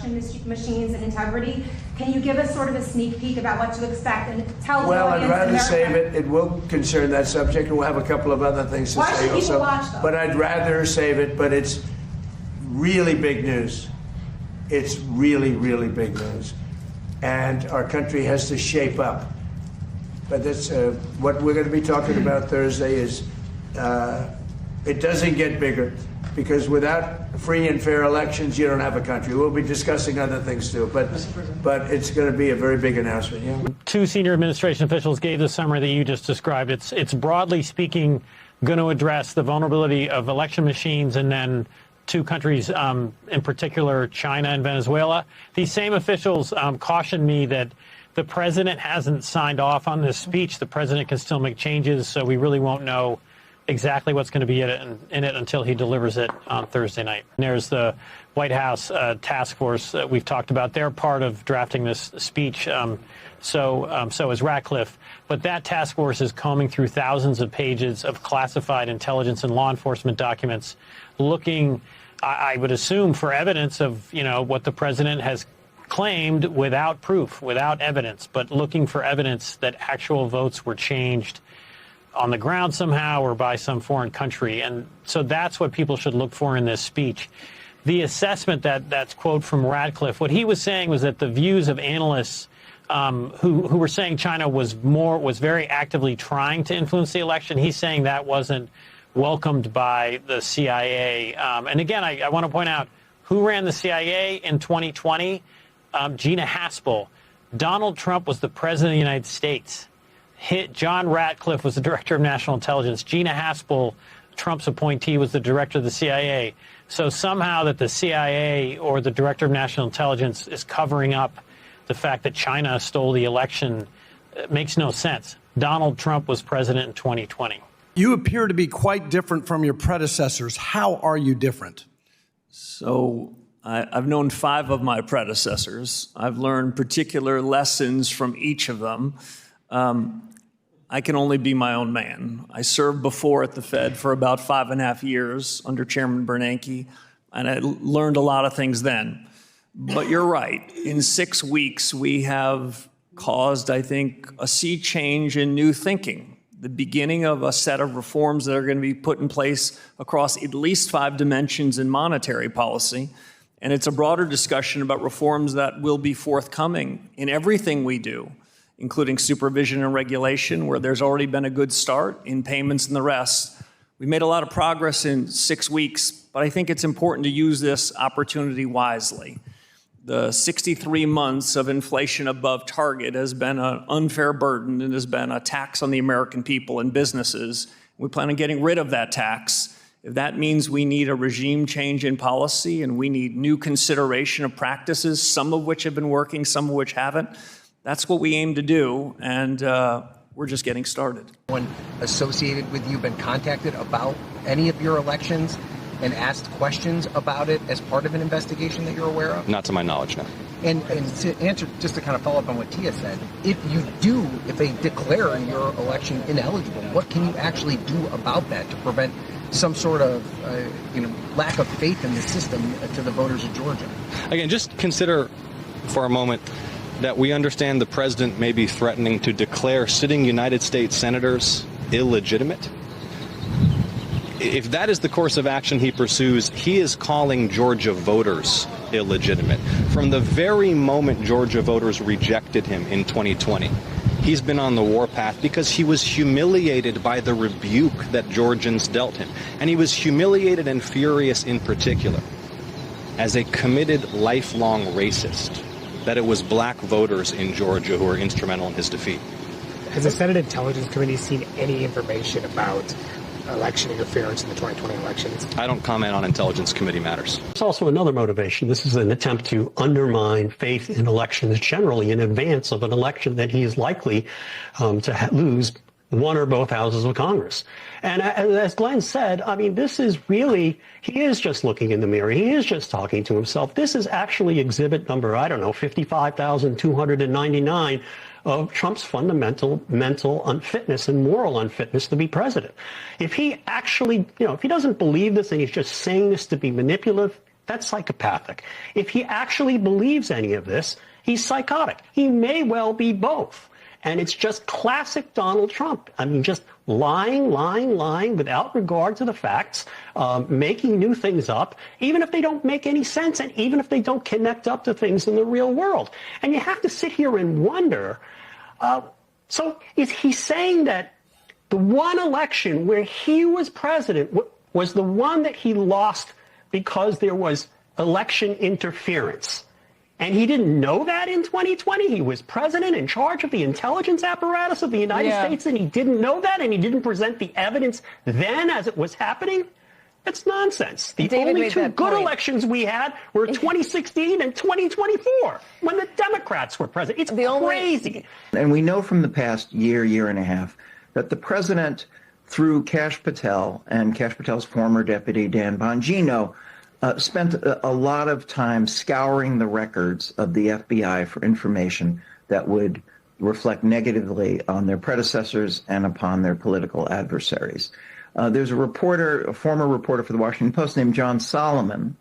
machines and integrity. Can you give us sort of a sneak peek about what to expect and tell Well, the I'd rather save it. It will concern that subject, and we'll have a couple of other things to Why say should people also. watch, though? But I'd rather save it, but it's really big news. It's really, really big news. And our country has to shape up. But that's what we're going to be talking about Thursday is it doesn't get bigger, because without free and fair elections, you don't have a country. We'll be discussing other things too, but it's going to be a very big announcement. Yeah. Two senior administration officials gave the summary that you just described. It's broadly speaking going to address the vulnerability of election machines, and then two countries, in particular, China and Venezuela. These same officials cautioned me that the president hasn't signed off on this speech. The president can still make changes, so we really won't know exactly what's going to be in it until he delivers it on Thursday night. And there's the White House task force that we've talked about. They're part of drafting this speech. So is Ratcliffe. But that task force is combing through thousands of pages of classified intelligence and law enforcement documents, looking, I would assume, for evidence of, what the president has claimed without proof, without evidence, but looking for evidence that actual votes were changed on the ground somehow or by some foreign country. And so that's what people should look for in this speech. The assessment that's quote from Ratcliffe, what he was saying was that the views of analysts who were saying China was very actively trying to influence the election, he's saying that wasn't welcomed by the CIA. And again, I want to point out who ran the CIA in 2020? Gina Haspel. Donald Trump was the president of the United States. John Ratcliffe was the director of national intelligence. Gina Haspel, Trump's appointee, was the director of the CIA. So somehow that the CIA or the director of national intelligence is covering up the fact that China stole the election makes no sense. Donald Trump was president in 2020. You appear to be quite different from your predecessors. How are you different? So I've known 5 of my predecessors. I've learned particular lessons from each of them. I can only be my own man. I served before at the Fed for about 5.5 years under Chairman Bernanke, and I learned a lot of things then. But you're right. In 6 weeks, we have caused, I think, a sea change in new thinking, the beginning of a set of reforms that are going to be put in place across at least 5 dimensions in monetary policy. And it's a broader discussion about reforms that will be forthcoming in everything we do, including supervision and regulation, where there's already been a good start, in payments and the rest. We made a lot of progress in 6 weeks, but I think it's important to use this opportunity wisely. The 63 months of inflation above target has been an unfair burden and has been a tax on the American people and businesses. We plan on getting rid of that tax. If that means we need a regime change in policy and we need new consideration of practices, some of which have been working, some of which haven't, that's what we aim to do, and we're just getting started. Anyone associated with you been contacted about any of your elections and asked questions about it as part of an investigation that you're aware of? Not to my knowledge, no. And to answer, just to kind of follow up on what Tia said, if they declare your election ineligible, what can you actually do about that to prevent some sort of lack of faith in the system to the voters of Georgia? Again, just consider for a moment that we understand the president may be threatening to declare sitting United States senators illegitimate. If that is the course of action he pursues, he is calling Georgia voters illegitimate. From the very moment Georgia voters rejected him in 2020, he's been on the warpath because he was humiliated by the rebuke that Georgians dealt him. And he was humiliated and furious in particular as a committed lifelong racist that it was black voters in Georgia who were instrumental in his defeat. Has the Senate Intelligence Committee seen any information about election interference in the 2020 elections? I don't comment on Intelligence Committee matters. There's also another motivation. This is an attempt to undermine faith in elections generally in advance of an election that he is likely to lose one or both houses of Congress. And as Glenn said, I mean, this is really, he is just looking in the mirror. He is just talking to himself. This is actually exhibit number, 55,299 of Trump's fundamental mental unfitness and moral unfitness to be president. If he actually, if he doesn't believe this and he's just saying this to be manipulative, That's psychopathic. If he actually believes any of this, he's psychotic. He may well be both. And it's just classic Donald Trump. I mean, just lying without regard to the facts, making new things up, even if they don't make any sense and even if they don't connect up to things in the real world. And you have to sit here and wonder, so is he saying that the one election where he was president was the one that he lost because there was election interference? And he didn't know that in 2020? He was president in charge of the intelligence apparatus of the United States, and he didn't know that, and he didn't present the evidence then as it was happening? That's nonsense. The only two good elections we had were 2016 and 2024, when the Democrats were president. It's crazy. And we know from the past year and a half, that the president, through Kash Patel and Kash Patel's former deputy, Dan Bongino, spent a lot of time scouring the records of the FBI for information that would reflect negatively on their predecessors and upon their political adversaries. There's a former reporter for the Washington Post named John Solomon,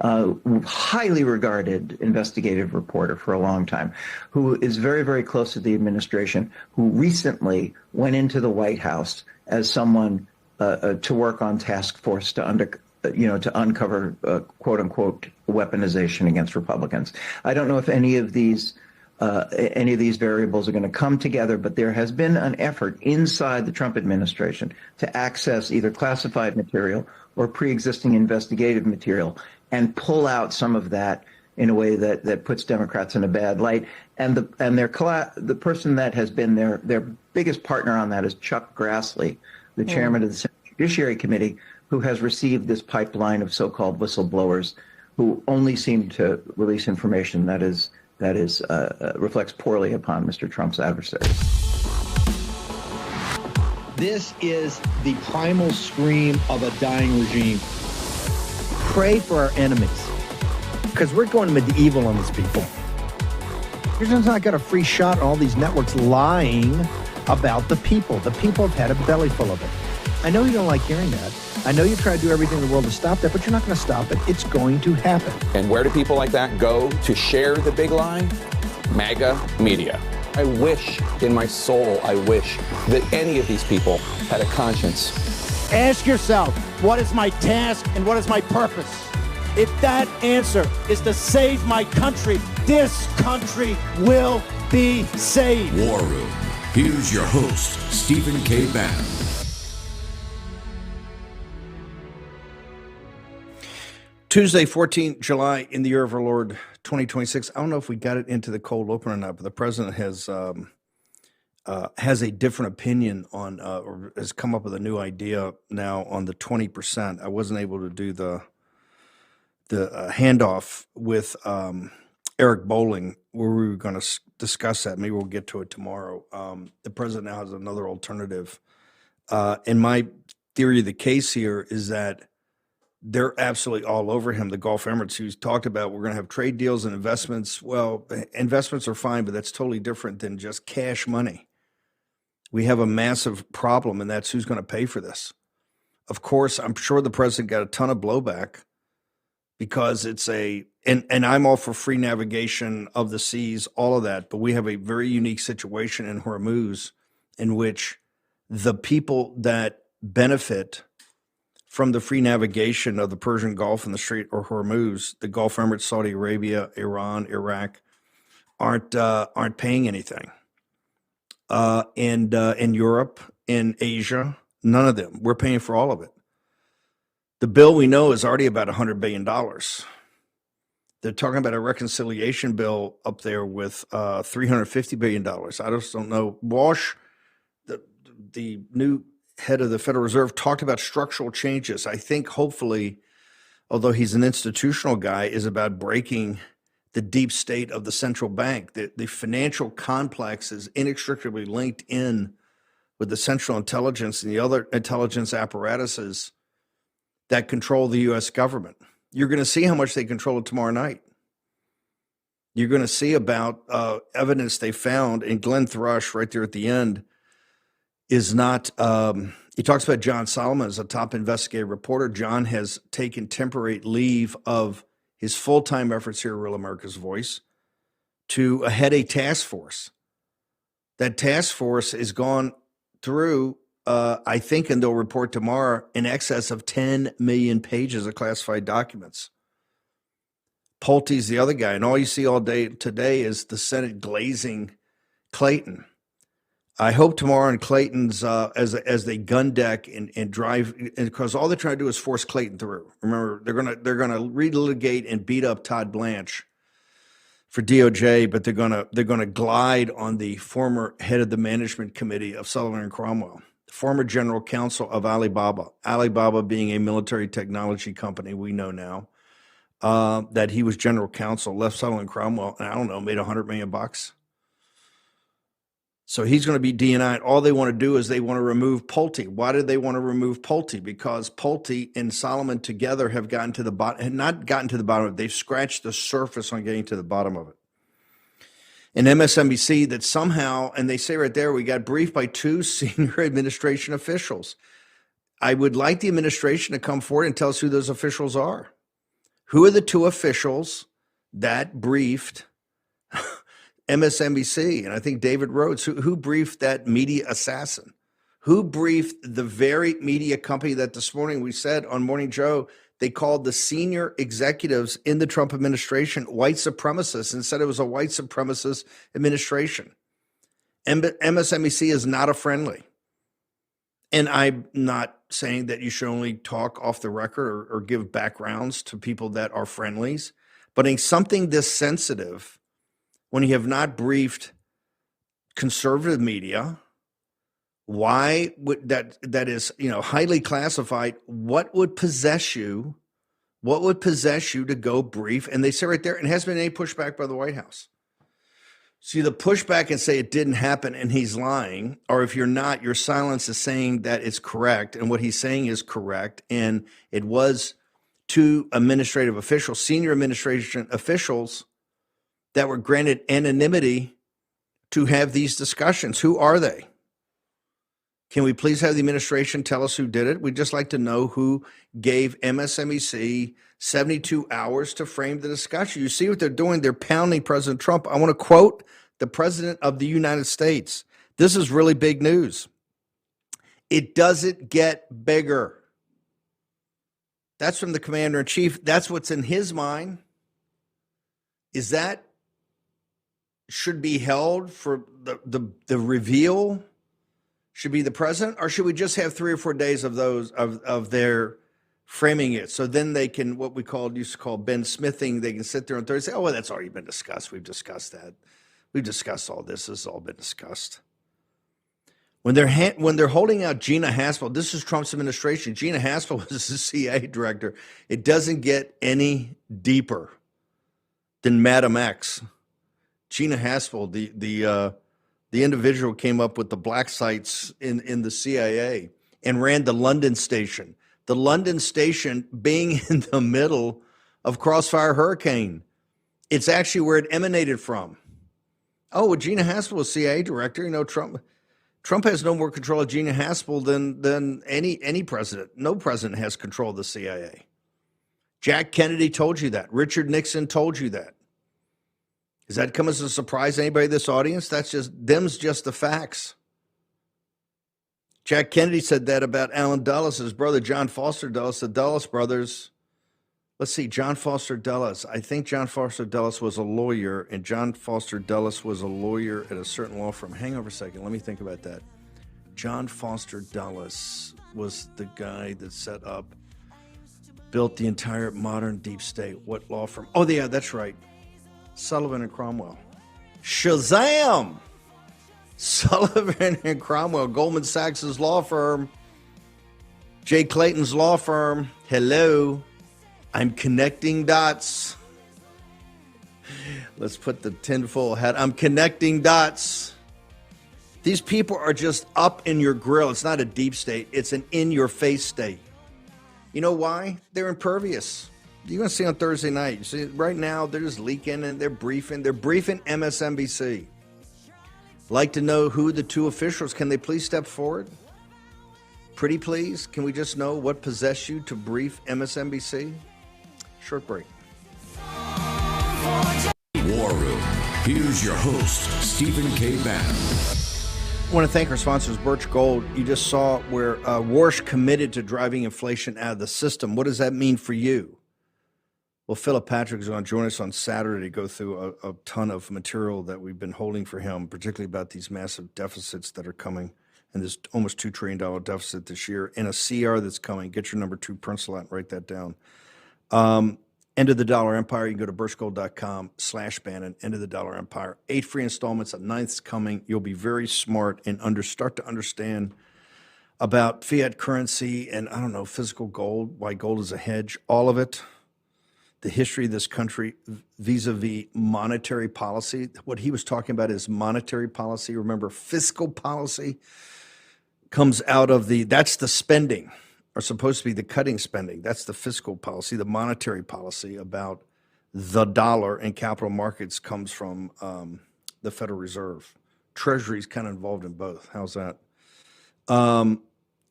highly regarded investigative reporter for a long time, who is very, very close to the administration, who recently went into the White House as someone to work on task force to uncover quote unquote weaponization against Republicans. I don't know if any of these variables are going to come together, but there has been an effort inside the Trump administration to access either classified material or pre-existing investigative material and pull out some of that in a way that puts Democrats in a bad light. And the person that has been their biggest partner on that is Chuck Grassley, the chairman of the Senate Judiciary Committee, who has received this pipeline of so-called whistleblowers who only seem to release information that reflects poorly upon Mr. Trump's adversaries. This is the primal scream of a dying regime. Pray for our enemies, because we're going medieval on these people. You're just not got a free shot on all these networks lying about the people. The people have had a belly full of it. I know you don't like hearing that. I know you try to do everything in the world to stop that, but you're not going to stop it. It's going to happen. And where do people like that go to share the big lie? MAGA media. I wish in my soul, that any of these people had a conscience. Ask yourself, what is my task and what is my purpose? If that answer is to save my country, this country will be saved. War Room. Here's your host, Stephen K. Bannon. Tuesday, 14th July, in the year of our Lord 2026. I don't know if we got it into the cold open or not, but the president has a different opinion on, or has come up with a new idea now on the 20%. I wasn't able to do the handoff with Eric Bolling, where we were going to discuss that. Maybe we'll get to it tomorrow. The president now has another alternative. And my theory of the case here is that they're absolutely all over him. The Gulf Emirates, who's talked about, we're going to have trade deals and investments. Well, investments are fine, but that's totally different than just cash money. We have a massive problem, and that's who's going to pay for this. Of course, I'm sure the president got a ton of blowback because it's and I'm all for free navigation of the seas, all of that, but we have a very unique situation in Hormuz in which the people that benefit from the free navigation of the Persian Gulf and the Strait or Hormuz, the Gulf Emirates, Saudi Arabia, Iran, Iraq, aren't paying anything. And in Europe, in Asia, none of them. We're paying for all of it. The bill we know is already about $100 billion. They're talking about a reconciliation bill up there with $350 billion. I just don't know. Walsh, the new head of the Federal Reserve, talked about structural changes. I think hopefully, although he's an institutional guy, is about breaking the deep state of the central bank. The financial complex is inextricably linked in with the central intelligence and the other intelligence apparatuses that control the U.S. government. You're going to see how much they control it tomorrow night. You're going to see about evidence they found, and Glenn Thrush right there at the end is not He talks about John Solomon as a top investigative reporter. John has taken temporary leave of his full-time efforts here at Real America's Voice to head a task force. That task force has gone through, I think, and they'll report tomorrow, in excess of 10 million pages of classified documents. Pulte's the other guy, and all you see all day today is the Senate glazing Clayton. I hope tomorrow in Clayton's, as they gun deck and drive, because all they're trying to do is force Clayton through. Remember, they're gonna relitigate and beat up Todd Blanche for DOJ, but they're gonna glide on the former head of the management committee of Sullivan and Cromwell, former general counsel of Alibaba. Alibaba being a military technology company, we know now that he was general counsel, left Sullivan and Cromwell, and I don't know, made $100 million. So he's going to be DNI'd. All they want to do is they want to remove Pulte. Why did they want to remove Pulte? Because Pulte and Solomon together have gotten to the bottom, not gotten to the bottom of it. They've scratched the surface on getting to the bottom of it. And MSNBC that somehow, and they say right there, we got briefed by 2 senior administration officials. I would like the administration to come forward and tell us who those officials are. Who are the 2 officials that briefed MSNBC, and I think David Rhodes, who briefed that media assassin? Who briefed the very media company that this morning we said on Morning Joe, they called the senior executives in the Trump administration white supremacists and said it was a white supremacist administration. MSNBC is not a friendly. And I'm not saying that you should only talk off the record or give backgrounds to people that are friendlies, but in something this sensitive, when you have not briefed conservative media, why would that is, highly classified, what would possess you to go brief? And they say right there, and has been any pushback by the White House. So you either push back and say it didn't happen and he's lying, or if you're not, your silence is saying that it's correct and what he's saying is correct. And it was 2 administrative officials, senior administration officials, that were granted anonymity to have these discussions. Who are they? Can we please have the administration tell us who did it? We'd just like to know who gave MSNBC 72 hours to frame the discussion. You see what they're doing? They're pounding President Trump. I want to quote the President of the United States. This is really big news. It doesn't get bigger. That's from the Commander-in-Chief. That's what's in his mind. Is that should be held for the reveal should be the president, or should we just have 3 or 4 days of those of their framing it? So then they can, what we used to call Ben Smithing, they can sit there on Thursday, oh, well, that's already been discussed. We've discussed that. We've discussed all this. This has all been discussed. When they're holding out Gina Haspel, this is Trump's administration. Gina Haspel was the CIA director. It doesn't get any deeper than Madam X. Gina Haspel, the individual came up with the black sites in the CIA and ran the London station. The London station being in the middle of Crossfire Hurricane. It's actually where it emanated from. Oh, well, Gina Haspel was CIA director. Trump has no more control of Gina Haspel than any president. No president has control of the CIA. Jack Kennedy told you that. Richard Nixon told you that. Does that come as a surprise to anybody in this audience? Them's just the facts. Jack Kennedy said that about Allen Dulles, his brother John Foster Dulles, the Dulles brothers. Let's see, John Foster Dulles. I think John Foster Dulles was a lawyer, and John Foster Dulles was a lawyer at a certain law firm. Hang on for a second. Let me think about that. John Foster Dulles was the guy that built the entire modern deep state. What law firm? Oh, yeah, that's right. Sullivan and Cromwell. Shazam! Sullivan and Cromwell, Goldman Sachs' law firm, Jay Clayton's law firm. Hello. I'm connecting dots. Let's put the tinfoil hat. I'm connecting dots. These people are just up in your grill. It's not a deep state. It's an in-your-face state. You know why? They're impervious. You're going to see on Thursday night. You see, right now, they're just leaking and they're briefing. They're briefing MSNBC. Like to know who the 2 officials. Can they please step forward? Pretty please, can we just know what possessed you to brief MSNBC? Short break. War Room. Here's your host, Stephen K. Bannon. I want to thank our sponsors, Birch Gold. You just saw where Warsh committed to driving inflation out of the system. What does that mean for you? Well, Philip Patrick is going to join us on Saturday to go through a ton of material that we've been holding for him, particularly about these massive deficits that are coming, and this almost $2 trillion deficit this year, and a CR that's coming. Get your number 2 pencil out and write that down. End of the Dollar Empire. You can go to birchgold.com/Bannon. End of the Dollar Empire. 8 free installments. A 9th's coming. You'll be very smart and start to understand about fiat currency and, I don't know, physical gold, why gold is a hedge, all of it. The history of this country vis-a-vis monetary policy. What he was talking about is monetary policy. Remember, fiscal policy comes out of that's the spending, or supposed to be the cutting spending. That's the fiscal policy. The monetary policy about the dollar and capital markets comes from the Federal Reserve. Treasury is kind of involved in both. How's that?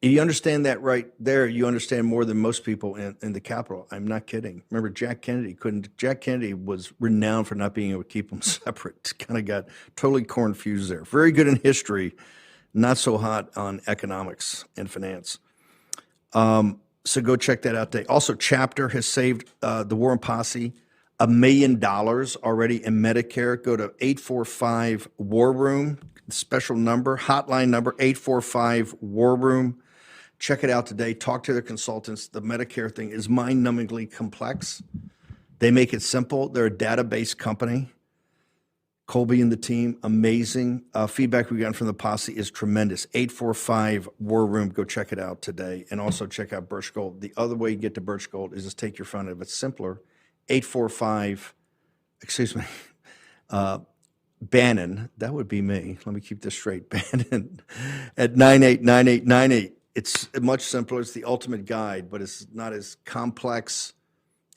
You understand that right there. You understand more than most people in the Capitol. I'm not kidding. Remember, Jack Kennedy was renowned for not being able to keep them separate. Kind of got totally confused there. Very good in history, not so hot on economics and finance. So go check that out today. Also, Chapter has saved the War Room Posse $1 million already in Medicare. Go to 845 War Room, special number, hotline number 845 War Room. Check it out today. Talk to their consultants. The Medicare thing is mind-numbingly complex. They make it simple. They're a database company. Colby and the team, amazing. Feedback we got from the posse is tremendous. 845 War Room. Go check it out today. And also check out Birch Gold. The other way you get to Birch Gold is just take your phone. If it's simpler, 845, Bannon. That would be me. Let me keep this straight. Bannon at 989898. It's much simpler. It's the ultimate guide, but it's not as complex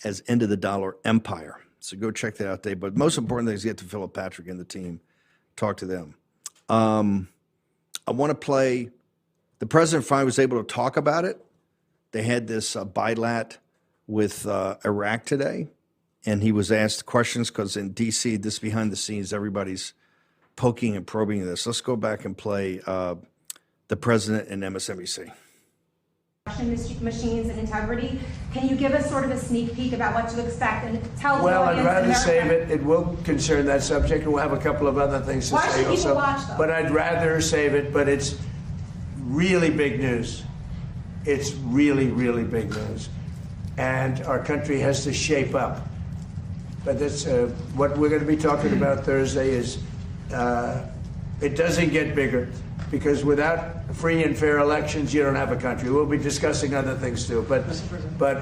as End of the Dollar Empire. So go check that out today. But most important thing is get to Philip Patrick and the team. Talk to them. I want to play. The president finally was able to talk about it. They had this bilat with Iraq today, and he was asked questions because in D.C., this behind the scenes, everybody's poking and probing this. Let's go back and play the president and MSNBC. Machines and integrity. Can you give us sort of a sneak peek about what to expect and tell the Well, audience I'd rather in save America? it. It will concern that subject, and we'll have a couple of other things to Why say should people also. watch, though? But I'd rather save it. But it's really big news. It's really, really big news, and our country has to shape up. But that's what we're going to be talking about Thursday. Is it doesn't get bigger. Because without free and fair elections, you don't have a country. We'll be discussing other things too, but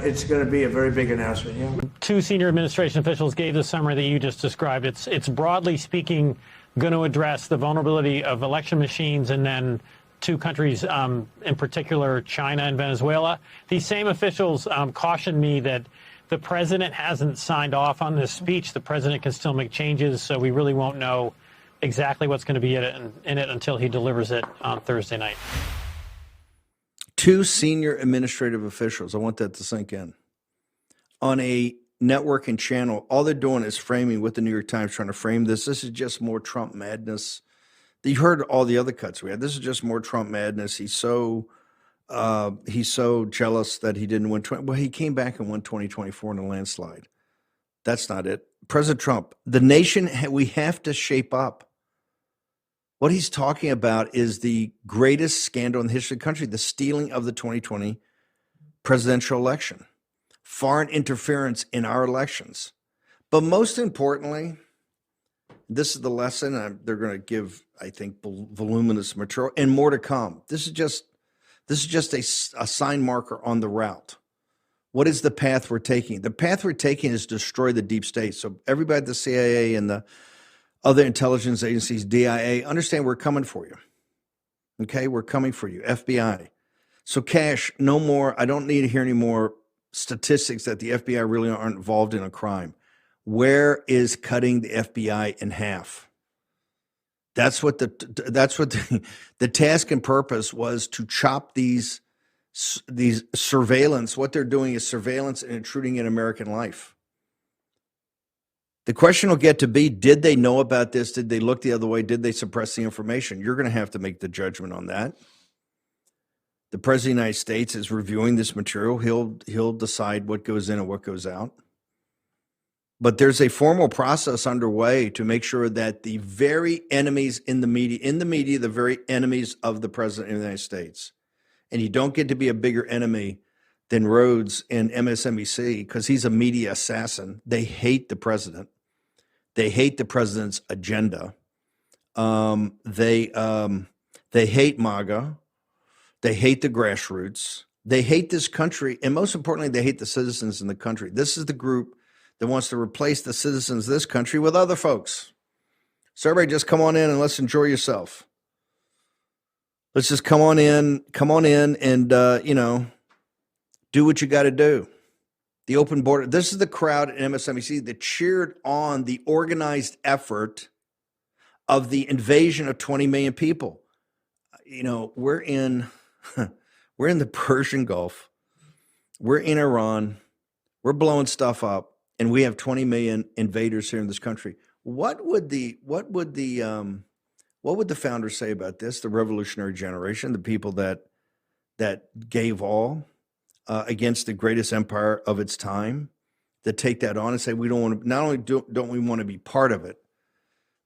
it's going to be a very big announcement. Yeah. 2 senior administration officials gave the summary that you just described. It's broadly speaking going to address the vulnerability of election machines and then 2 countries, in particular, China and Venezuela. These same officials cautioned me that the president hasn't signed off on this speech. The president can still make changes, so we really won't know exactly what's going to be in it until he delivers it on Thursday night. 2 senior administrative officials, I want that to sink in, on a network and channel. All they're doing is framing with the New York Times, trying to frame this. This is just more Trump madness. You heard all the other cuts we had. This is just more Trump madness. He's so jealous that he didn't win. Well, he came back and won 2024 in a landslide. That's not it. President Trump, the nation, we have to shape up. What he's talking about is the greatest scandal in the history of the country, the stealing of the 2020 presidential election, foreign interference in our elections. But most importantly, this is the lesson. They're going to give, I think, voluminous material and more to come. This is just a sign marker on the route. What is the path we're taking? The path we're taking is destroy the deep state. So everybody at the CIA and the other intelligence agencies, DIA, understand we're coming for you. Okay, we're coming for you. FBI. So Cash, no more. I don't need to hear any more statistics that the FBI really aren't involved in a crime. Where is cutting the FBI in half? That's what the task and purpose was, to chop these these surveillance. What they're doing is surveillance and intruding in American life. The question will get to be, did they know about this? Did they look the other way? Did they suppress the information? You're going to have to make the judgment on that. The President of the United States is reviewing this material. He'll decide what goes in and what goes out. But there's a formal process underway to make sure that the very enemies in the media, the very enemies of the President of the United States, and you don't get to be a bigger enemy than Rhodes and MSNBC because he's a media assassin. They hate the president. They hate the president's agenda. They hate MAGA. They hate the grassroots. They hate this country. And most importantly, they hate the citizens in the country. This is the group that wants to replace the citizens of this country with other folks. So everybody just come on in and let's enjoy yourself. Let's just come on in and, do what you got to do. The open border. This is the crowd at MSNBC that cheered on the organized effort of the invasion of 20 million people. We're in the Persian Gulf. We're in Iran. We're blowing stuff up, and we have 20 million invaders here in this country. What would the founders say about this? The revolutionary generation, the people that gave all against the greatest empire of its time, that take that on and say, we don't want to. Not only don't we want to be part of it,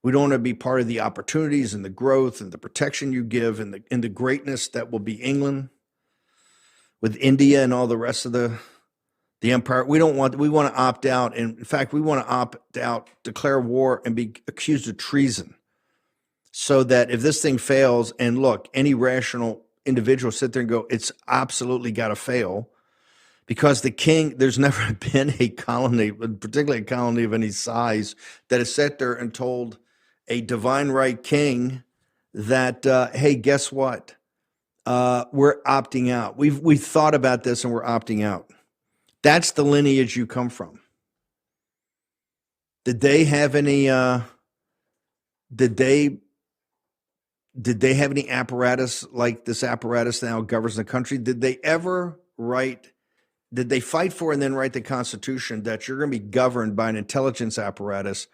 we don't want to be part of the opportunities and the growth and the protection you give and the greatness that will be England with India and all the rest of the empire. We want to opt out. And in fact, we want to opt out, declare war, and be accused of treason. So that if this thing fails, and look, any rational individual sit there and go, it's absolutely got to fail, because the king, there's never been a colony, particularly a colony of any size, that has sat there and told a divine right king that, hey, guess what? We're opting out. We've thought about this and we're opting out. That's the lineage you come from. Did they have any? Did they have any apparatus like this apparatus now governs the country? Did they ever write? Did they fight for and then write the Constitution that you're going to be governed by an intelligence apparatus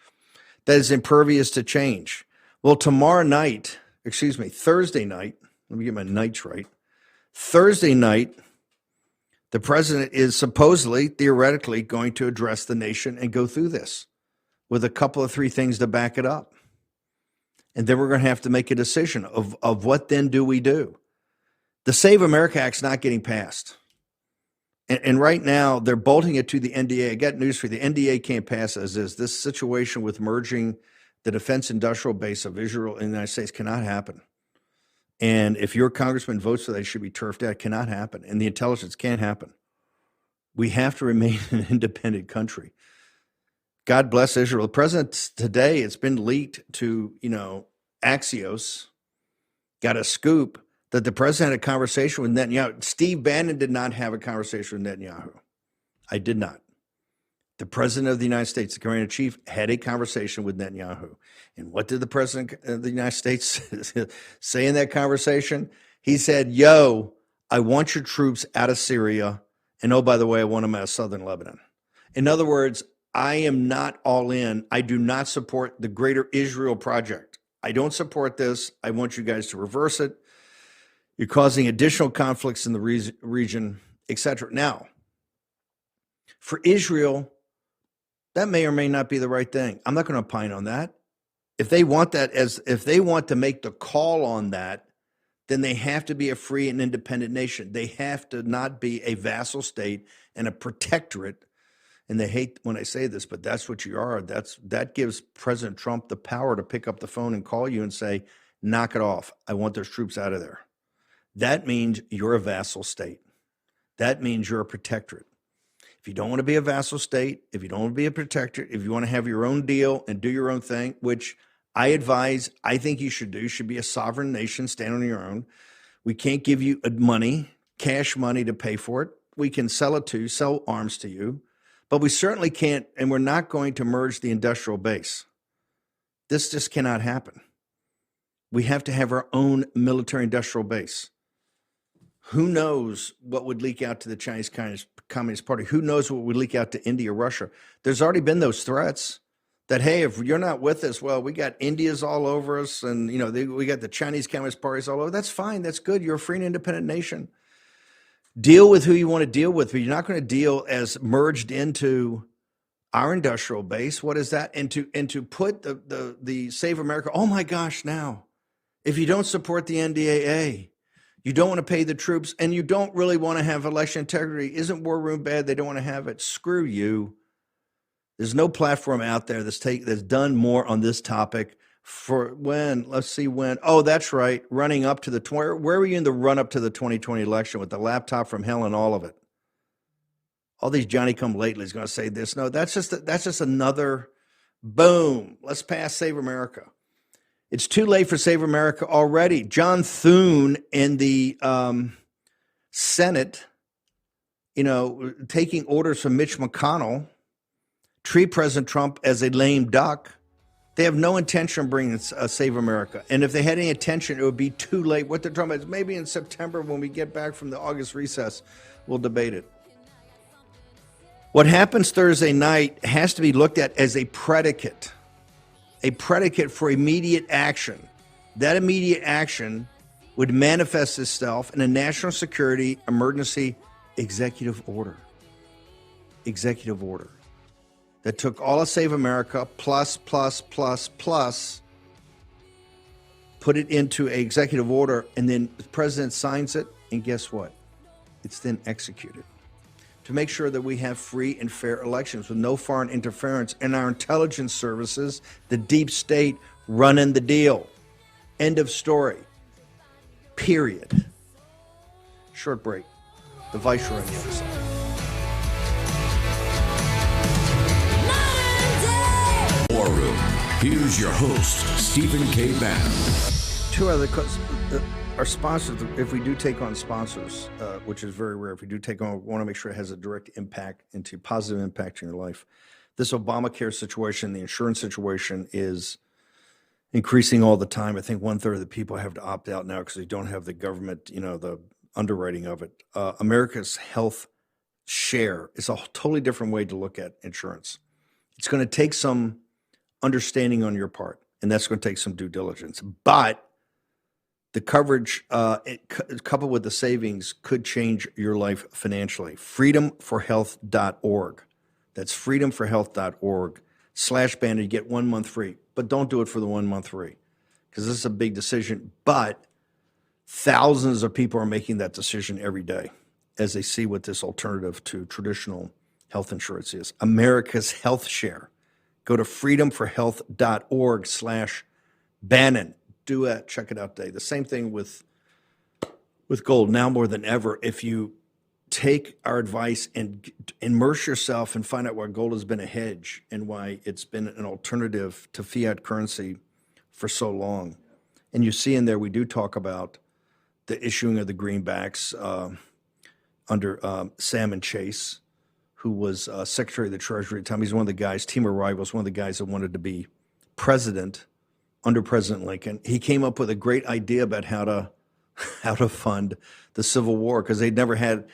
that is impervious to change? Well, Thursday night, let me get my nights right. Thursday night, the president is supposedly, theoretically, going to address the nation and go through this with a couple of three things to back it up. And then we're going to have to make a decision of what then do we do. The Save America Act's not getting passed. And right now, they're bolting it to the NDA. I got news for you. The NDA can't pass as is. This situation with merging the defense industrial base of Israel in the United States cannot happen. And if your congressman votes for that, it should be turfed out. It cannot happen. And the intelligence can't happen. We have to remain an independent country. God bless Israel. The president today, it's been leaked to, Axios, got a scoop that the president had a conversation with Netanyahu. Steve Bannon did not have a conversation with Netanyahu. I did not. The president of the United States, the commander-in-chief, had a conversation with Netanyahu. And what did the president of the United States say in that conversation? He said, I want your troops out of Syria. And oh, by the way, I want them out of southern Lebanon. In other words, I am not all in. I do not support the Greater Israel Project. I don't support this. I want you guys to reverse it. You're causing additional conflicts in the region, etc. Now, for Israel, that may or may not be the right thing. I'm not going to opine on that. If they want to make the call on that, then they have to be a free and independent nation. They have to not be a vassal state and a protectorate. And they hate when I say this, but that's what you are. That gives President Trump the power to pick up the phone and call you and say, knock it off. I want those troops out of there. That means you're a vassal state. That means you're a protectorate. If you don't want to be a vassal state, if you don't want to be a protectorate, if you want to have your own deal and do your own thing, which I think you should do, you should be a sovereign nation, stand on your own. We can't give you cash money to pay for it. We can sell arms to you, but we certainly can't, and we're not going to merge the industrial base. This just cannot happen. We have to have our own military industrial base. Who knows what would leak out to the Chinese Communist Party? Who knows what would leak out to India, Russia? There's already been those threats that, hey, if you're not with us, well, we got India's all over us, and we got the Chinese Communist Parties all over. That's fine. That's good. You're a free and independent nation. Deal with who you want to deal with, but you're not going to deal as merged into our industrial base. What is that? And to put the Save America, oh my gosh, now, if you don't support the NDAA, you don't want to pay the troops, and you don't really want to have election integrity. Isn't War Room bad? They don't want to have it. Screw you. There's no platform out there that's done more on this topic for when. Let's see when. Oh, that's right. Running up to where were you in the run up to the 2020 election with the laptop from hell and all of it? All these Johnny-come-latelys going to say this. No, that's just another boom. Let's pass Save America. It's too late for Save America already. John Thune in the Senate, taking orders from Mitch McConnell, treat President Trump as a lame duck. They have no intention of bringing Save America. And if they had any intention, it would be too late. What they're talking about is maybe in September when we get back from the August recess, we'll debate it. What happens Thursday night has to be looked at as a predicate for immediate action. That immediate action would manifest itself in a national security emergency executive order. Executive order that took all of Save America plus, put it into an executive order, and then the president signs it, and guess what? It's then executed. To make sure that we have free and fair elections with no foreign interference in our intelligence services, the deep state running the deal. End of story. Period. Short break. The Viceroy on the other side. War Room. Here's your host, Stephen K. Bannon. Two other our sponsors, if we do take on sponsors, which is very rare, if we do take on, we want to make sure it has a direct impact, positive impact in your life. This Obamacare situation, the insurance situation is increasing all the time. I think 1/3 of the people have to opt out now because they don't have the government, the underwriting of it. America's health share is a totally different way to look at insurance. It's going to take some understanding on your part, and that's going to take some due diligence. But the coverage, coupled with the savings, could change your life financially. Freedomforhealth.org. That's freedomforhealth.org/Bannon. You get 1 month free. But don't do it for the 1 month free because this is a big decision. But thousands of people are making that decision every day as they see what this alternative to traditional health insurance is. America's health share. Go to freedomforhealth.org/Bannon. Do it. Check it out today. The same thing with gold. Now more than ever, if you take our advice and immerse yourself and find out why gold has been a hedge and why it's been an alternative to fiat currency for so long. And you see in there, we do talk about the issuing of the greenbacks under Salmon Chase, who was Secretary of the Treasury at the time. He's one of the guys, team of rivals, one of the guys that wanted to be president under President Lincoln. He came up with a great idea about how to fund the Civil War because they'd never had.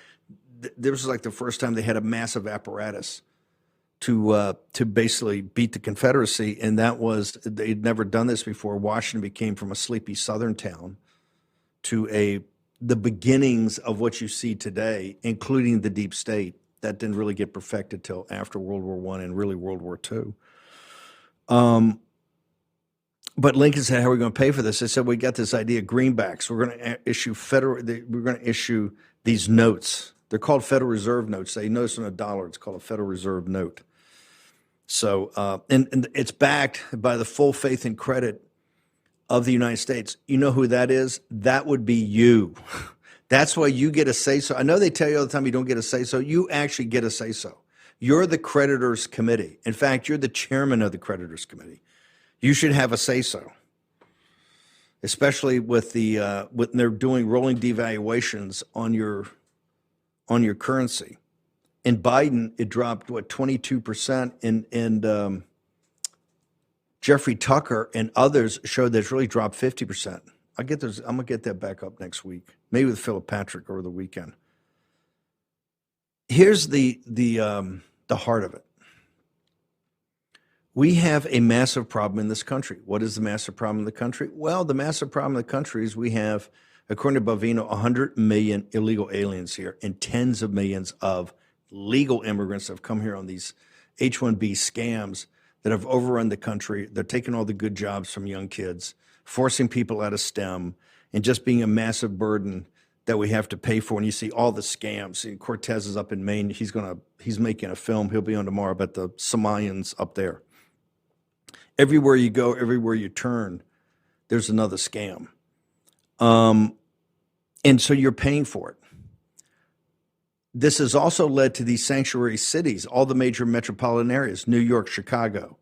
This was like the first time they had a massive apparatus to basically beat the Confederacy, and that was they'd never done this before. Washington became from a sleepy Southern town to the beginnings of what you see today, including the deep state. That didn't really get perfected till after World War I and really World War II. But Lincoln said, "How are we going to pay for this?" They said, "We got this idea of greenbacks. We're going to issue these notes. They're called Federal Reserve notes. They notice on $1, it's called a Federal Reserve note. So, and it's backed by the full faith and credit of the United States. You know who that is? That would be you. That's why you get a say-so. I know they tell you all the time you don't get a say-so. You actually get a say-so. You're the creditors committee. In fact, you're the chairman of the creditors committee. You should have a say-so, especially with when they're doing rolling devaluations on your currency. In Biden, it dropped 22%, and Jeffrey Tucker and others showed that it's really dropped 50%. I'm gonna get that back up next week, maybe with Philip Patrick over the weekend. Here's the heart of it. We have a massive problem in this country. What is the massive problem in the country? Well, the massive problem in the country is we have, according to Bovino, 100 million illegal aliens here and tens of millions of legal immigrants that have come here on these H-1B scams that have overrun the country. They're taking all the good jobs from young kids, forcing people out of STEM, and just being a massive burden that we have to pay for. And you see all the scams. See, Cortez is up in Maine. He's making a film. He'll be on tomorrow about the Somalians up there. Everywhere you go, everywhere you turn, there's another scam. And so you're paying for it. This has also led to these sanctuary cities, all the major metropolitan areas, New York, Chicago,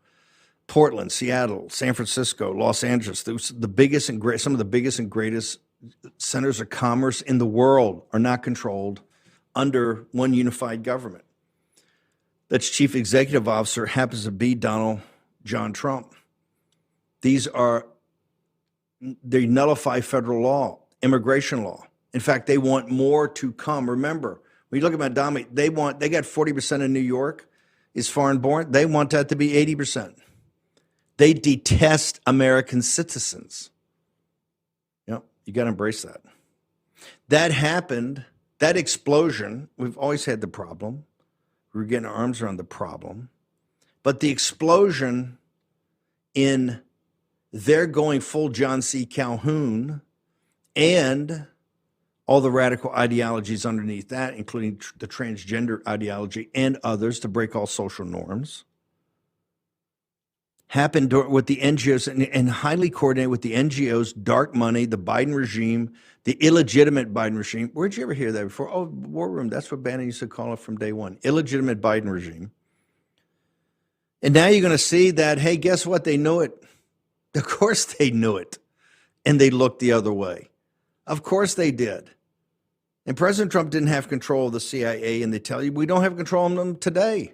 Portland, Seattle, San Francisco, Los Angeles. The biggest and some of the biggest and greatest centers of commerce in the world are not controlled under one unified government. That's chief executive officer happens to be Donald John Trump. They nullify federal law, immigration law. In fact, they want more to come. Remember, when you look at Madami, they got 40% of New York is foreign born. They want that to be 80%. They detest American citizens. Yep, you got to embrace that. That happened, that explosion, we've always had the problem. We're getting our arms around the problem. But the explosion in they're going full John C. Calhoun and all the radical ideologies underneath that, including the transgender ideology and others to break all social norms, happened with the NGOs and highly coordinated with the NGOs, dark money, the Biden regime, the illegitimate Biden regime. Where'd you ever hear that before? Oh, War Room. That's what Bannon used to call it from day one. Illegitimate Biden regime. And now you're going to see that, hey, guess what? They knew it. Of course they knew it. And they looked the other way. Of course they did. And President Trump didn't have control of the CIA, and they tell you we don't have control of them today.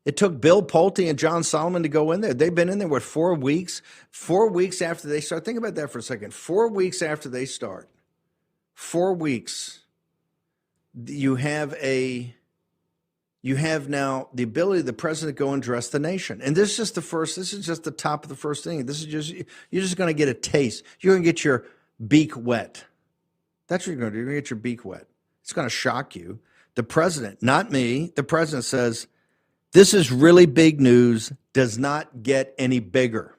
It took Bill Pulte and John Solomon to go in there. They've been in there, what, 4 weeks? 4 weeks after they start. Think about that for a second. 4 weeks after they start. 4 weeks. You have now the ability of the president to go and address the nation. And this is just the top of the first thing. You're just going to get a taste. You're going to get your beak wet. That's what you're going to do. You're going to get your beak wet. It's going to shock you. The president, not me, the president says, this is really big news, does not get any bigger.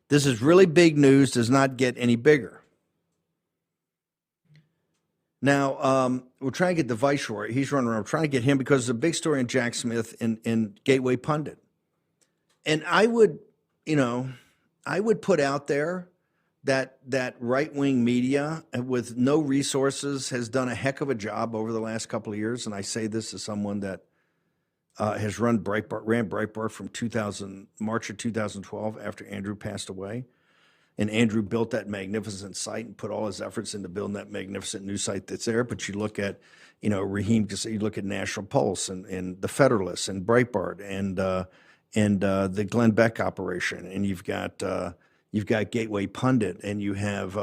This is really big news, does not get any bigger. Now, we're trying to get the viceroy. He's running around. We're trying to get him because there's a big story in Jack Smith in Gateway Pundit. And I would put out there that right-wing media with no resources has done a heck of a job over the last couple of years. And I say this as someone that has ran Breitbart from March of 2012 after Andrew passed away. And Andrew built that magnificent site and put all his efforts into building that magnificent new site that's there. But you look at, Raheem, you look at National Pulse and the Federalist and Breitbart and the Glenn Beck operation, and you've got Gateway Pundit, and you have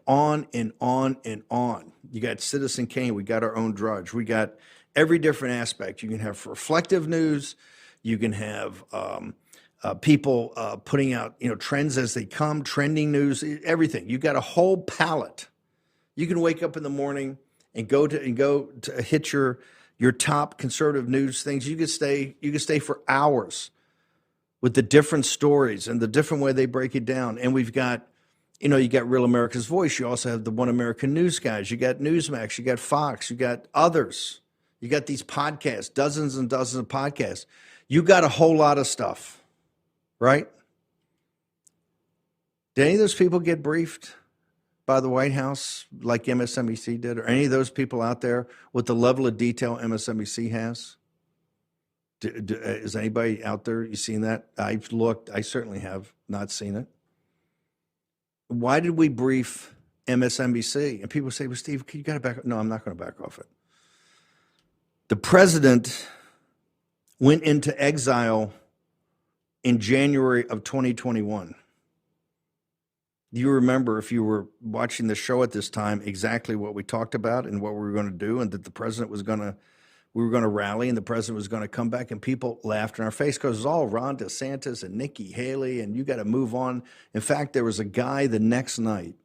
on and on and on. You got Citizen Kane. We got our own Drudge. We got every different aspect. You can have reflective news. You can have people putting out trends as they come, trending news, everything. You got a whole palette. You can wake up in the morning and go to hit your top conservative news things. You can stay for hours with the different stories and the different way they break it down. And we've got, you got Real America's Voice. You also have the One American News guys. You got Newsmax. You got Fox. You got others. You got these podcasts, dozens and dozens of podcasts. You got a whole lot of stuff, right? Did any of those people get briefed by the White House like MSNBC did? Or any of those people out there with the level of detail MSNBC has? Is anybody out there? You seen that? I've looked. I certainly have not seen it. Why did we brief MSNBC? And people say, well, Steve, you got to back off. No, I'm not going to back off it. The president went into exile in January of 2021. You remember, if you were watching the show at this time, exactly what we talked about and what we were going to do, and that the president was going to, we were going to rally, and the president was going to come back, and people laughed in our face because it was all Ron DeSantis and Nikki Haley, and you got to move on. In fact, there was a guy the next night.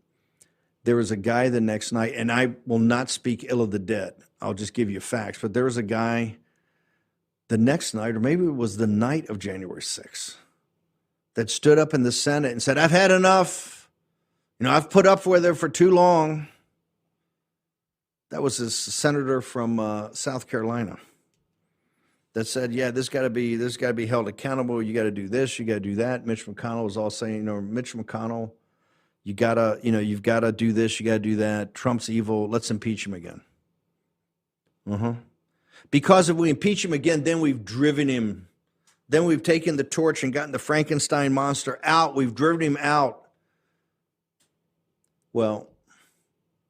And I will not speak ill of the dead. I'll just give you facts. But there was a guy the next night, or maybe it was the night of January 6th, that stood up in the Senate and said, I've had enough. I've put up with it for too long. That was a senator from South Carolina that said, yeah, this got to be held accountable. You got to do this, you got to do that. Mitch McConnell was all saying, Mitch McConnell, you've got to do this, you got to do that. Trump's evil. Let's impeach him again. Because if we impeach him again, then we've driven him. Then we've taken the torch and gotten the Frankenstein monster out. We've driven him out. Well,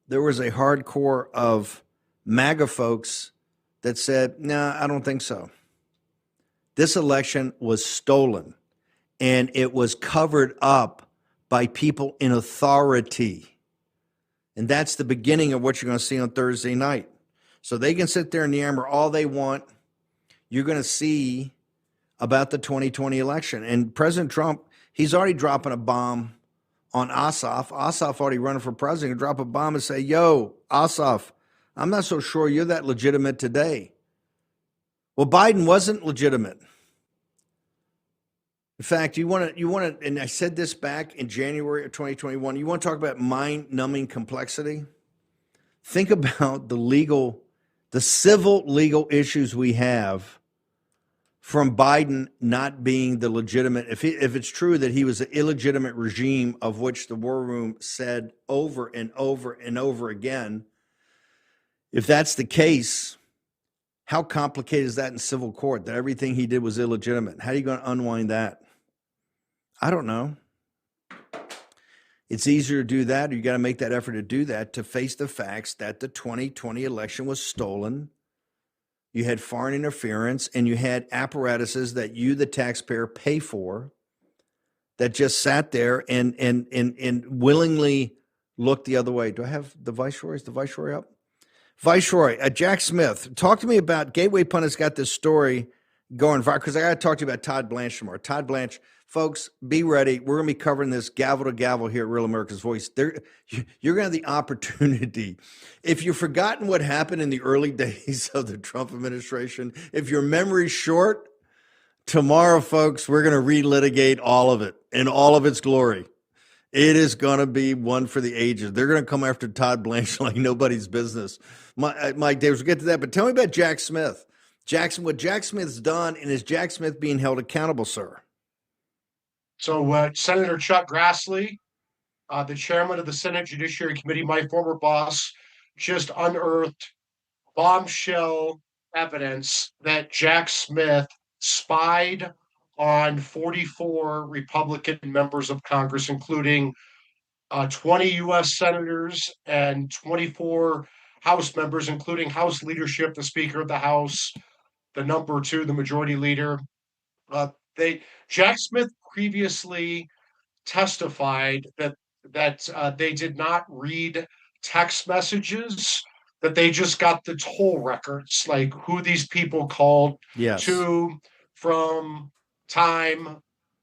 there was a hardcore of MAGA folks that said, nah, I don't think so. This election was stolen, and it was covered up by people in authority. And that's the beginning of what you're going to see on Thursday night. So they can sit there and yammer all they want. You're going to see about the 2020 election. And President Trump, he's already dropping a bomb on Ossoff. Ossoff already running for president, drop a bomb and say, yo, Ossoff, I'm not so sure you're that legitimate today. Well, Biden wasn't legitimate. In fact, you want to, and I said this back in January of 2021, you want to talk about mind-numbing complexity? Think about the civil legal issues we have from Biden not being the legitimate, if it's true that he was an illegitimate regime of which the War Room said over and over and over again, if that's the case, how complicated is that in civil court, that everything he did was illegitimate? How are you going to unwind that? I don't know. It's easier to do that, or you got to make that effort to do that, to face the facts that the 2020 election was stolen. You had foreign interference, and you had apparatuses that you, the taxpayer, pay for, that just sat there and willingly looked the other way. Do I have the Viceroy? Is the Viceroy up? Viceroy, Jack Smith, talk to me about, Gateway Pundit's got this story going viral, because I got to talk to you about Todd Blanche tomorrow. Todd Blanche, folks, be ready. We're going to be covering this gavel to gavel here at Real America's Voice. You're going to have the opportunity. If you've forgotten what happened in the early days of the Trump administration, if your memory's short, tomorrow, folks, we're going to relitigate all of it in all of its glory. It is going to be one for the ages. They're going to come after Todd Blanche like nobody's business. Mike Davis, we'll get to that. But tell me about Jack Smith. What Jack Smith's done, and is Jack Smith being held accountable, sir? So Senator Chuck Grassley, the chairman of the Senate Judiciary Committee, my former boss, just unearthed bombshell evidence that Jack Smith spied on 44 Republican members of Congress, including 20 U.S. senators and 24 House members, including House leadership, the Speaker of the House, the number two, the Majority Leader. Jack Smith previously testified that they did not read text messages, that they just got the toll records, like who these people called to, from, time,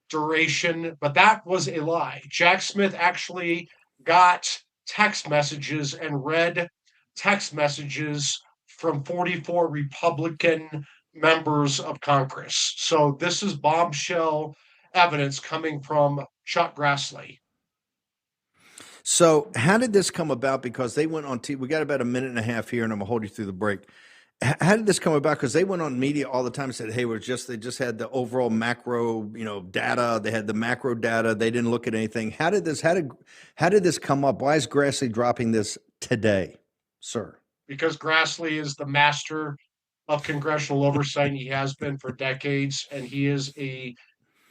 duration. But that was a lie. Jack Smith actually got text messages and read text messages from 44 Republican members of Congress. So this is bombshell evidence coming from Chuck Grassley. So how did this come about? Because they went on TV. We got about a minute and a half here, and I'm going to hold you through the break. How did this come about? Because they went on media all the time and said, hey, they just had the overall macro, data. They had the macro data. They didn't look at anything. How did this come up? Why is Grassley dropping this today, sir? Because Grassley is the master of congressional oversight. He has been for decades, and he is a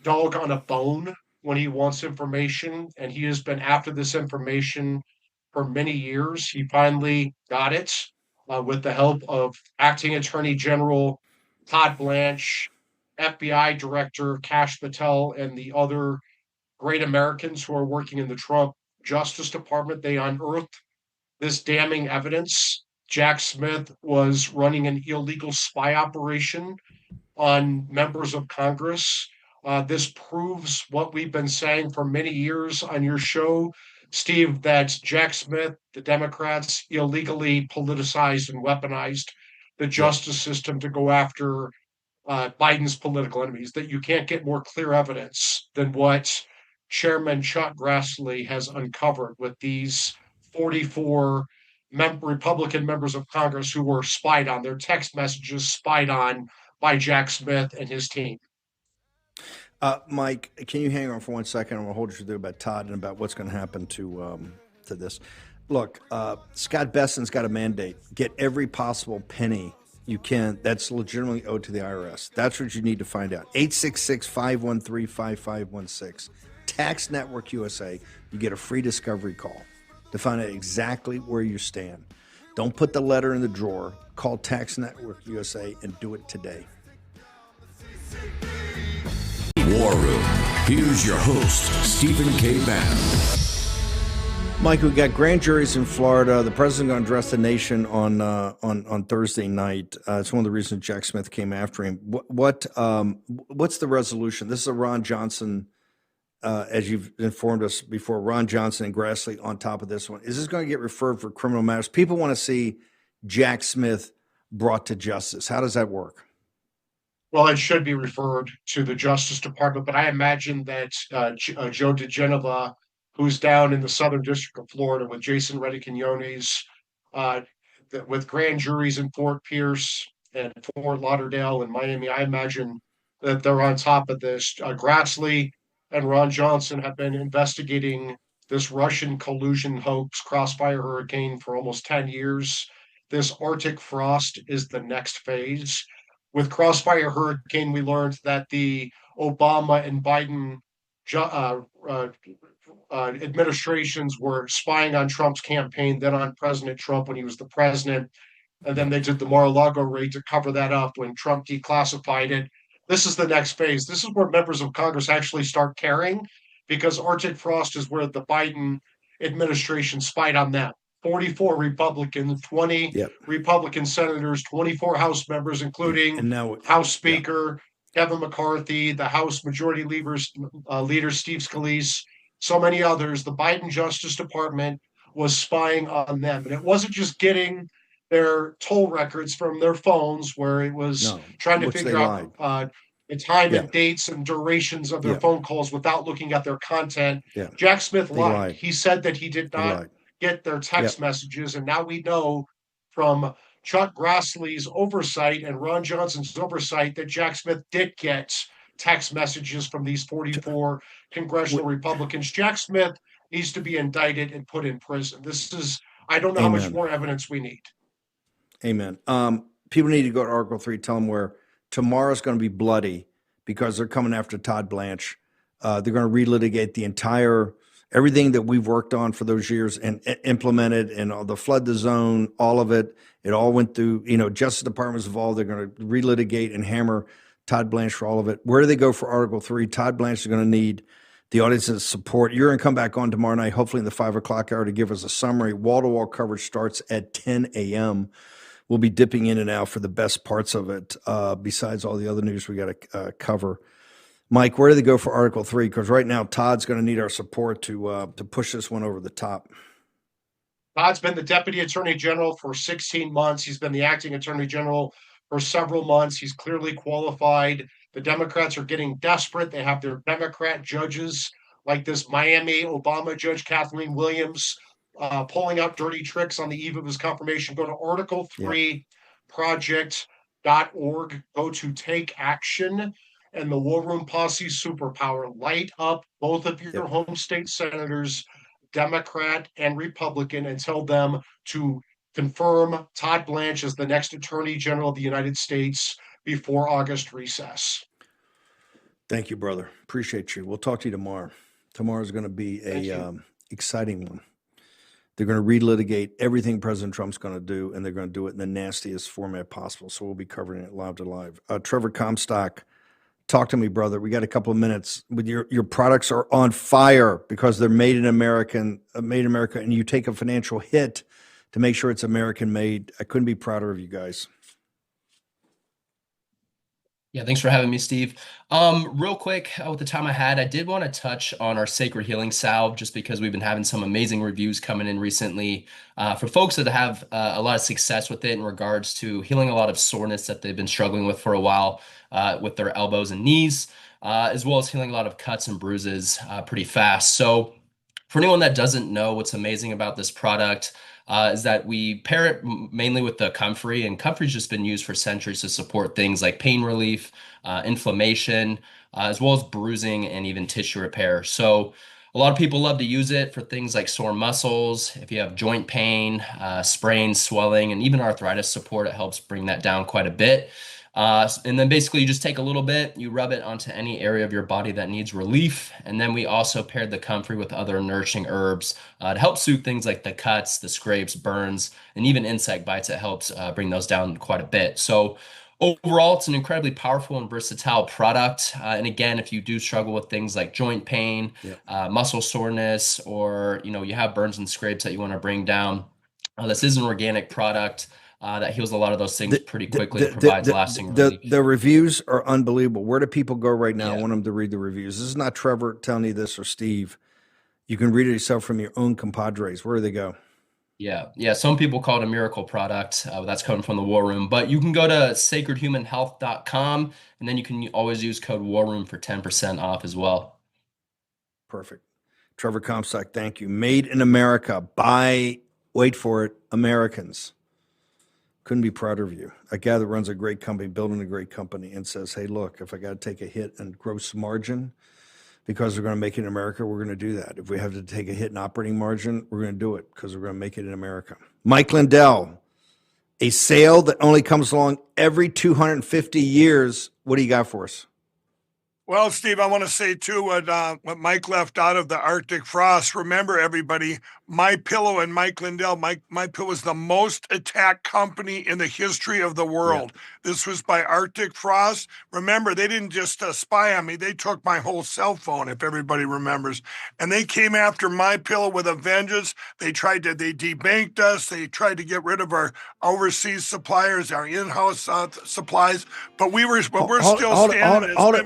dog on a bone when he wants information, and he has been after this information for many years. He finally got it with the help of Acting Attorney General Todd Blanche, FBI Director Kash Patel, and the other great Americans who are working in the Trump Justice Department. They unearthed this damning evidence. Jack Smith was running an illegal spy operation on members of Congress. This proves what we've been saying for many years on your show, Steve, that Jack Smith, the Democrats, illegally politicized and weaponized the justice system to go after Biden's political enemies, that you can't get more clear evidence than what Chairman Chuck Grassley has uncovered with these 44 Republican members of Congress who were spied on, their text messages spied on by Jack Smith and his team. Mike, can you hang on for 1 second? I'm going to hold you through about Todd and about what's going to happen to this. Look, Scott Besson's got a mandate. Get every possible penny you can that's legitimately owed to the IRS. That's what you need to find out. 866-513-5516. Tax Network USA. You get a free discovery call to find out exactly where you stand. Don't put the letter in the drawer. Call Tax Network USA and do it today. War Room. Here's your host, Stephen K. Bannon. Mike, we got grand juries in Florida. The president going to address the nation on Thursday night. It's one of the reasons Jack Smith came after him. What's the resolution? This is a Ron Johnson, as you've informed us before, Ron Johnson and Grassley on top of this one. Is this going to get referred for criminal matters? People want to see Jack Smith brought to justice. How does that work? Well, it should be referred to the Justice Department, but I imagine that Joe DeGenova, who's down in the Southern District of Florida with Jason Rediquinones, with grand juries in Fort Pierce and Fort Lauderdale and Miami, I imagine that they're on top of this. Grassley and Ron Johnson have been investigating this Russian collusion hoax, Crossfire Hurricane, for almost 10 years. This Arctic frost is the next phase. With Crossfire Hurricane, we learned that the Obama and Biden administrations were spying on Trump's campaign, then on President Trump when he was the president. And then they did the Mar-a-Lago raid to cover that up when Trump declassified it. This is the next phase. This is where members of Congress actually start caring, because Arctic frost is where the Biden administration spied on them. 44 Republicans, 20 Republican senators, 24 House members, including House Speaker Kevin McCarthy, the House Majority Leader Steve Scalise, so many others. The Biden Justice Department was spying on them. And it wasn't just getting their toll records from their phones, where it was trying to figure out the time and dates and durations of their phone calls without looking at their content. Jack Smith lied. He said that he did not get their text messages, and now we know from Chuck Grassley's oversight and Ron Johnson's oversight that Jack Smith did get text messages from these 44 congressional Republicans. Jack Smith needs to be indicted and put in prison. This is, I don't know how much more evidence we need. Amen. People need to go to Article 3, tell them where tomorrow's going to be bloody because they're coming after Todd Blanche. They're going to relitigate the entire everything that we've worked on for those years and implemented, and all the flood the zone, all of it. It all went through, Justice Department's involved. They're going to relitigate and hammer Todd Blanche for all of it. Where do they go for Article 3? Todd Blanche is going to need the audience's support. You're going to come back on tomorrow night, hopefully in the 5 o'clock hour, to give us a summary. Wall-to-wall coverage starts at 10 a.m. We'll be dipping in and out for the best parts of it, besides all the other news we got to cover. Mike, where do they go for Article 3? Because right now, Todd's going to need our support to push this one over the top. Todd's been the Deputy Attorney General for 16 months. He's been the Acting Attorney General for several months. He's clearly qualified. The Democrats are getting desperate. They have their Democrat judges, like this Miami Obama judge, Kathleen Williams, pulling out dirty tricks on the eve of his confirmation. Go to article3project.org. Go to Take Action. And the War Room Posse superpower. Light up both of your home state senators, Democrat and Republican, and tell them to confirm Todd Blanche as the next Attorney General of the United States before August recess. Thank you, brother. Appreciate you. We'll talk to you tomorrow. Tomorrow's going to be a exciting one. They're going to relitigate everything President Trump's going to do, and they're going to do it in the nastiest format possible. So we'll be covering it live to live. Trevor Comstock talk to me, brother. We got a couple of minutes. With your products are on fire because they're made in America, and you take a financial hit to make sure it's American made. I couldn't be prouder of you guys. Yeah, thanks for having me, Steve. Real quick, with the time I had, I did want to touch on our Sacred Healing Salve, just because we've been having some amazing reviews coming in recently for folks that have a lot of success with it in regards to healing a lot of soreness that they've been struggling with for a while with their elbows and knees, as well as healing a lot of cuts and bruises pretty fast. So for anyone that doesn't know, what's amazing about this product is that we pair it mainly with the comfrey, and comfrey's just been used for centuries to support things like pain relief, inflammation, as well as bruising and even tissue repair. So a lot of people love to use it for things like sore muscles. If you have joint pain, sprains, swelling, and even arthritis support, it helps bring that down quite a bit. And then basically you just take a little bit, you rub it onto any area of your body that needs relief. And then we also paired the comfrey with other nourishing herbs to help soothe things like the cuts, the scrapes, burns, and even insect bites. It helps bring those down quite a bit. So overall, it's an incredibly powerful and versatile product. And again, if you do struggle with things like joint pain, muscle soreness, or you have burns and scrapes that you want to bring down, this is an organic product that heals a lot of those things pretty quickly and provides lasting relief. The reviews are unbelievable. Where do people go right now? I want them to read the reviews. This is not Trevor telling you this or Steve. You can read it yourself from your own compadres. Where do they go? Yeah. Some people call it a miracle product. That's coming from the War Room. But you can go to sacredhumanhealth.com, and then you can always use code WARROOM for 10% off as well. Perfect. Trevor Comstock, thank you. Made in America by, wait for it, Americans. Couldn't be prouder of you. A guy that runs a great company, building a great company, and says, hey, look, if I got to take a hit in gross margin because we're going to make it in America, we're going to do that. If we have to take a hit in operating margin, we're going to do it because we're going to make it in America. Mike Lindell, a sale that only comes along every 250 years. What do you got for us? Well, Steve, I want to say too what Mike left out of the Arctic Frost. Remember, everybody, MyPillow and Mike Lindell. MyPillow is the most attacked company in the history of the world. Yeah. This was by Arctic Frost. Remember, they didn't just spy on me; they took my whole cell phone, if everybody remembers. And they came after MyPillow with a vengeance. They debanked us. They tried to get rid of our overseas suppliers, our in-house supplies. But we're still standing. Hold it.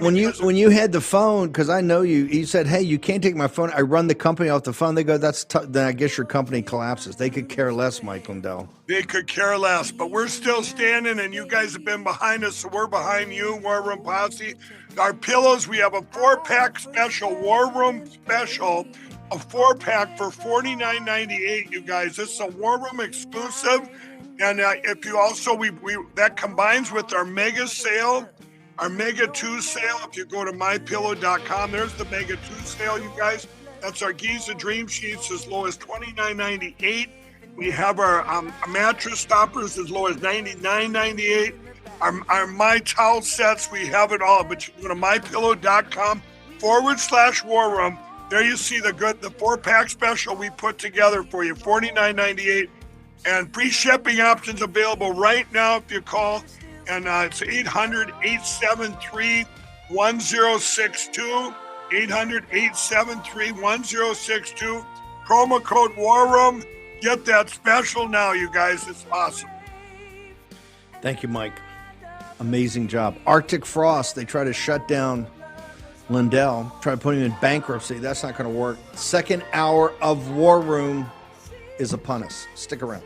When you had the phone, because I know you said, hey, you can't take my phone. I run the company off the phone. They go, then I guess your company collapses. They could care less, Mike Lindell. They could care less, but we're still standing, and you guys have been behind us, so we're behind you, War Room Posse. Our pillows, we have a 4-pack special, War Room special, a 4-pack for $49.98, you guys. This is a War Room exclusive, and if you also, that combines with our mega sale, our Mega 2 sale. If you go to mypillow.com, there's the Mega 2 sale, you guys. That's our Giza Dream Sheets as low as $29.98. We have our mattress stoppers as low as $99.98. Our My Towel sets, we have it all. But you go to mypillow.com/War Room. There you see the 4-pack special we put together for you, $49.98. And free shipping options available right now if you call. And it's 800-873-1062, 800-873-1062, promo code WARROOM. Get that special now, you guys. It's awesome. Thank you, Mike. Amazing job. Arctic Frost, they try to shut down Lindell, try to put him in bankruptcy. That's not going to work. Second hour of War Room is upon us. Stick around.